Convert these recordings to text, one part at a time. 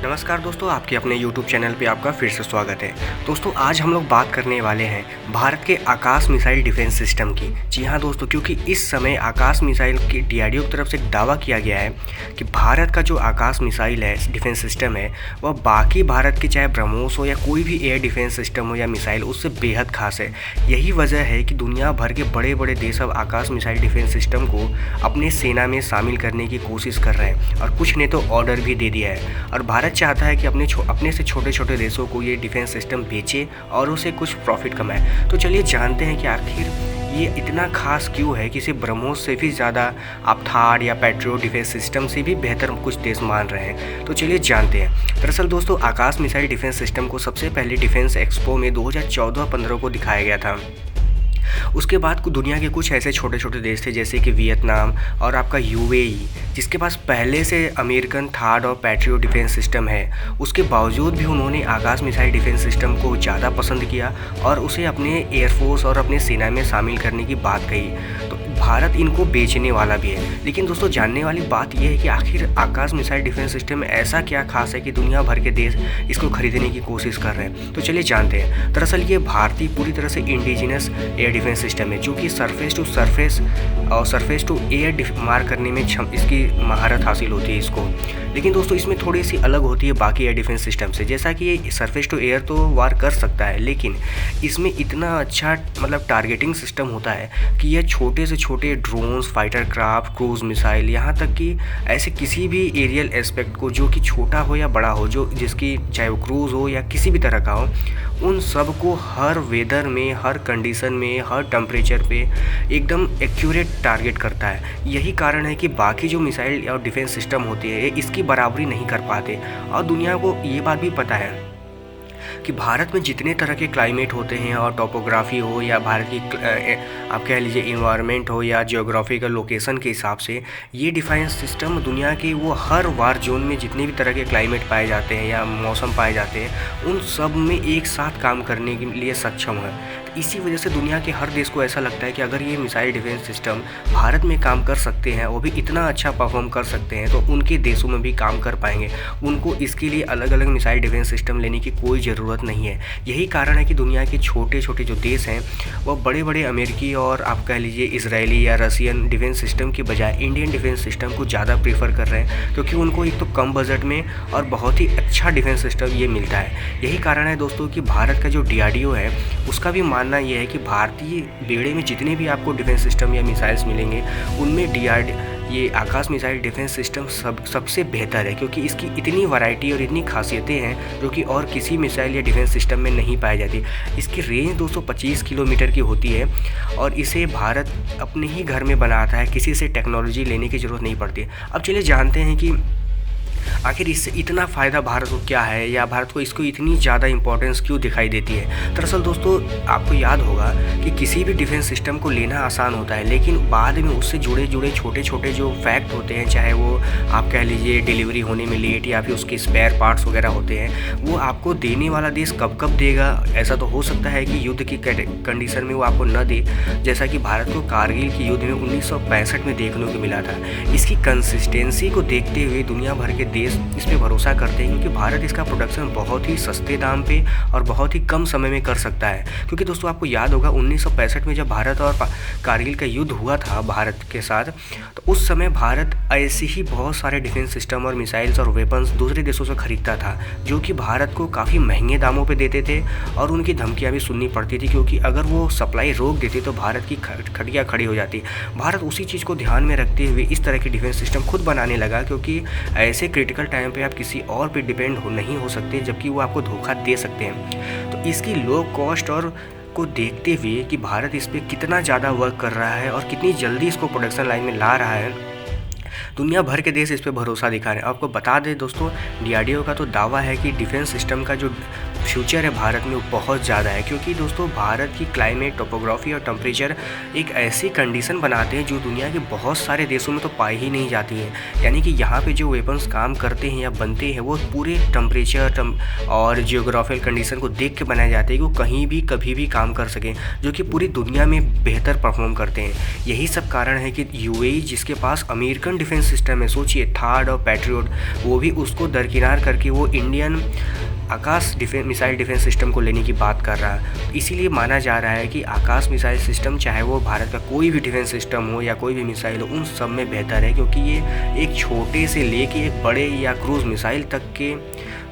नमस्कार दोस्तों, आपके अपने YouTube चैनल पे आपका फिर से स्वागत है। दोस्तों, आज हम लोग बात करने वाले हैं भारत के आकाश मिसाइल डिफेंस सिस्टम की। जी हाँ दोस्तों, क्योंकि इस समय आकाश मिसाइल की DRDO की तरफ से एक दावा किया गया है कि भारत का जो आकाश मिसाइल है, डिफेंस सिस्टम है, वह बाकी भारत के चाहे ब्रह्मोस हो या कोई भी एयर डिफेंस सिस्टम हो या मिसाइल, उससे बेहद खास है। यही वजह है कि दुनिया भर के बड़े बड़े देश अब आकाश मिसाइल डिफेंस सिस्टम को अपने सेना में शामिल करने की कोशिश कर रहे हैं और कुछ ने तो ऑर्डर भी दे दिया है। और भारत चाहता है कि अपने से छोटे छोटे देशों को ये डिफेंस सिस्टम बेचे और उसे कुछ प्रॉफिट कमाए। तो चलिए जानते हैं कि आखिर ये इतना खास क्यों है कि इसे ब्रह्मोस से भी ज़्यादा आप थार या पेट्रियोट डिफेंस सिस्टम से भी बेहतर कुछ देश मान रहे हैं। तो चलिए जानते हैं। दरअसल दोस्तों, आकाश मिसाइल डिफेंस सिस्टम को सबसे पहले डिफेंस एक्सपो में 2014-15 को दिखाया गया था। उसके बाद दुनिया के कुछ ऐसे छोटे छोटे देश थे जैसे कि वियतनाम और आपका UAE, जिसके पास पहले से अमेरिकन थार्ड और पैट्रियोट डिफेंस सिस्टम है। उसके बावजूद भी उन्होंने आकाश मिसाइल डिफेंस सिस्टम को ज़्यादा पसंद किया और उसे अपने एयरफोर्स और अपने सेना में शामिल करने की बात कही। तो भारत इनको बेचने वाला भी है। लेकिन दोस्तों, जानने वाली बात यह है कि आखिर आकाश मिसाइल डिफेंस सिस्टम में ऐसा क्या खास है कि दुनिया भर के देश इसको खरीदने की कोशिश कर रहे हैं। तो चलिए जानते हैं। दरअसल ये भारतीय पूरी तरह से इंडिजिनस एयर डिफेंस सिस्टम है, जो कि सरफेस टू सरफेस और सरफेस टू एयर मार करने में इसकी महारत हासिल होती है इसको। लेकिन दोस्तों, इसमें थोड़ी सी अलग होती है बाकी एयर डिफेंस सिस्टम से। जैसा कि ये सरफेस टू एयर तो वार कर सकता है, लेकिन इसमें इतना अच्छा टारगेटिंग सिस्टम होता है कि यह छोटे से छोटे drones, fighter craft, cruise missile, यहाँ तक कि ऐसे किसी भी एरियल एस्पेक्ट को जो कि छोटा हो या बड़ा हो, जो जिसकी चाहे वो क्रूज हो या किसी भी तरह का हो, उन सब को हर वेदर में, हर कंडीशन में, हर टेम्परेचर पे एकदम एक्यूरेट टारगेट करता है। यही कारण है कि बाकी जो मिसाइल और डिफेंस सिस्टम होती है इसकी बराबरी नहीं कर पाते। और दुनिया को ये बात भी पता है कि भारत में जितने तरह के क्लाइमेट होते हैं और टोपोग्राफी हो या भारत की आप कह लीजिए इन्वायरमेंट हो या जियोग्राफिकल लोकेशन के हिसाब से, ये डिफेंस सिस्टम दुनिया के वो हर वार जोन में जितने भी तरह के क्लाइमेट पाए जाते हैं या मौसम पाए जाते हैं, उन सब में एक साथ काम करने के लिए सक्षम है। तो इसी वजह से दुनिया के हर देश को ऐसा लगता है कि अगर ये मिसाइल डिफेंस सिस्टम भारत में काम कर सकते हैं, वो भी इतना अच्छा परफॉर्म कर सकते हैं, तो उनके देशों में भी काम कर पाएंगे। उनको इसके लिए अलग अलग मिसाइल डिफेंस सिस्टम लेने की कोई ज़रूरत नहीं है। यही कारण है कि दुनिया के छोटे छोटे जो देश हैं वो बड़े बड़े अमेरिकी और आप कह लीजिए इजरायली या रशियन डिफेंस सिस्टम के बजाय इंडियन डिफेंस सिस्टम को ज़्यादा प्रीफर कर रहे हैं, क्योंकि उनको एक तो कम बजट में और बहुत ही अच्छा डिफेंस सिस्टम ये मिलता है। यही कारण है दोस्तों कि भारत का जो DRDO है उसका भी मानना ये है कि भारतीय बेड़े में जितने भी आपको डिफेंस सिस्टम या मिसाइल्स मिलेंगे, उनमें ये आकाश मिसाइल डिफेंस सिस्टम सबसे बेहतर है, क्योंकि इसकी इतनी वैरायटी और इतनी खासियतें हैं जो कि और किसी मिसाइल या डिफेंस सिस्टम में नहीं पाई जाती। इसकी रेंज 225 किलोमीटर की होती है और इसे भारत अपने ही घर में बनाता है, किसी से टेक्नोलॉजी लेने की ज़रूरत नहीं पड़ती। अब चलिए जानते हैं कि आखिर इससे इतना फ़ायदा भारत को क्या है या भारत को इसको इतनी ज़्यादा इंपॉर्टेंस क्यों दिखाई देती है। दरअसल दोस्तों, आपको याद होगा कि किसी भी डिफेंस सिस्टम को लेना आसान होता है, लेकिन बाद में उससे जुड़े छोटे छोटे जो फैक्ट होते हैं, चाहे वो आप कह लीजिए डिलीवरी होने में लेट या फिर उसके स्पेयर पार्ट्स वगैरह होते हैं, वो आपको देने वाला देश कब कब देगा। ऐसा तो हो सकता है कि युद्ध की कंडीशन में वो आपको न दे, जैसा कि भारत को कारगिल के युद्ध में 1965 में देखने को मिला था। इसकी कंसिस्टेंसी को देखते हुए दुनिया भर के देश इस पे भरोसा करते हैं, क्योंकि भारत इसका प्रोडक्शन बहुत ही सस्ते दाम पे और बहुत ही कम समय में कर सकता है। क्योंकि दोस्तों, आपको याद होगा 1965 में जब भारत और कारगिल का युद्ध हुआ था भारत के साथ, तो उस समय भारत ऐसे ही बहुत सारे डिफेंस सिस्टम और मिसाइल्स और वेपन्स दूसरे देशों से खरीदता था, जो कि भारत को काफ़ी महंगे दामों पे देते थे और उनकी धमकियाँ भी सुननी पड़ती थी, क्योंकि अगर वो सप्लाई रोक देते तो भारत की खटिया खड़ी हो जाती। भारत उसी चीज़ को ध्यान में रखते हुए इस तरह की डिफेंस सिस्टम खुद बनाने लगा, क्योंकि ऐसे क्रिटिकल टाइम पे आप किसी और पे डिपेंड नहीं हो सकते, जबकि वो आपको धोखा दे सकते हैं। तो इसकी लो कॉस्ट और को देखते हुए कि भारत इस पे कितना ज़्यादा वर्क कर रहा है और कितनी जल्दी इसको प्रोडक्शन लाइन में ला रहा है, दुनिया भर के देश इस पे भरोसा दिखा रहे हैं। आपको बता दें दोस्तों, DRDO का तो दावा है कि डिफेंस सिस्टम का जो फ्यूचर है भारत में वो बहुत ज़्यादा है, क्योंकि दोस्तों भारत की क्लाइमेट, टोपोग्राफी और टेम्परेचर एक ऐसी कंडीशन बनाते हैं जो दुनिया के बहुत सारे देशों में तो पाई ही नहीं जाती है। यानी कि यहाँ पे जो वेपन्स काम करते हैं या बनते हैं वो पूरे टेम्परेचर और जियोग्राफिकल कंडीशन को देख के बनाए जाते हैं कि वो कहीं भी कभी भी काम कर सकें, जो कि पूरी दुनिया में बेहतर परफॉर्म करते हैं। यही सब कारण है कि यूएई जिसके पास अमेरिकन डिफेंस सिस्टम है, सोचिए थार्ड और पैट्रियट, वो भी उसको दरकिनार करके वो इंडियन आकाश मिसाइल डिफेंस सिस्टम को लेने की बात कर रहा है। इसीलिए माना जा रहा है कि आकाश मिसाइल सिस्टम चाहे वो भारत का कोई भी डिफेंस सिस्टम हो या कोई भी मिसाइल हो, उन सब में बेहतर है, क्योंकि ये एक छोटे से लेके एक बड़े या क्रूज़ मिसाइल तक के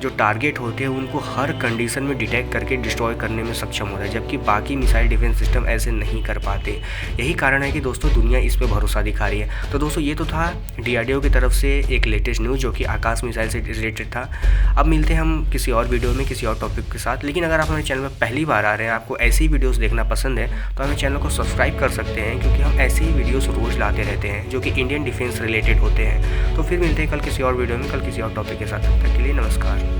जो टारगेट होते हैं उनको हर कंडीशन में डिटेक्ट करके डिस्ट्रॉय करने में सक्षम होता है, जबकि बाकी मिसाइल डिफेंस सिस्टम ऐसे नहीं कर पाते। यही कारण है कि दोस्तों दुनिया इस पर भरोसा दिखा रही है। तो दोस्तों ये तो था DRDO की तरफ से एक लेटेस्ट न्यूज़ जो कि आकाश मिसाइल से रिलेटेड था। अब मिलते हैं हम किसी और वीडियो में किसी और टॉपिक के साथ। लेकिन अगर आप हमारे चैनल में पहली बार आ रहे हैं, आपको ऐसी वीडियोज़ देखना पसंद है, तो हमें चैनल को सब्सक्राइब कर सकते हैं, क्योंकि हम ऐसे ही वीडियोज़ रोज़ लाते रहते हैं जो कि इंडियन डिफेंस रिलेटेड होते हैं। तो फिर मिलते हैं कल किसी और वीडियो में, कल किसी और टॉपिक के साथ। तब तक के लिए नमस्कार।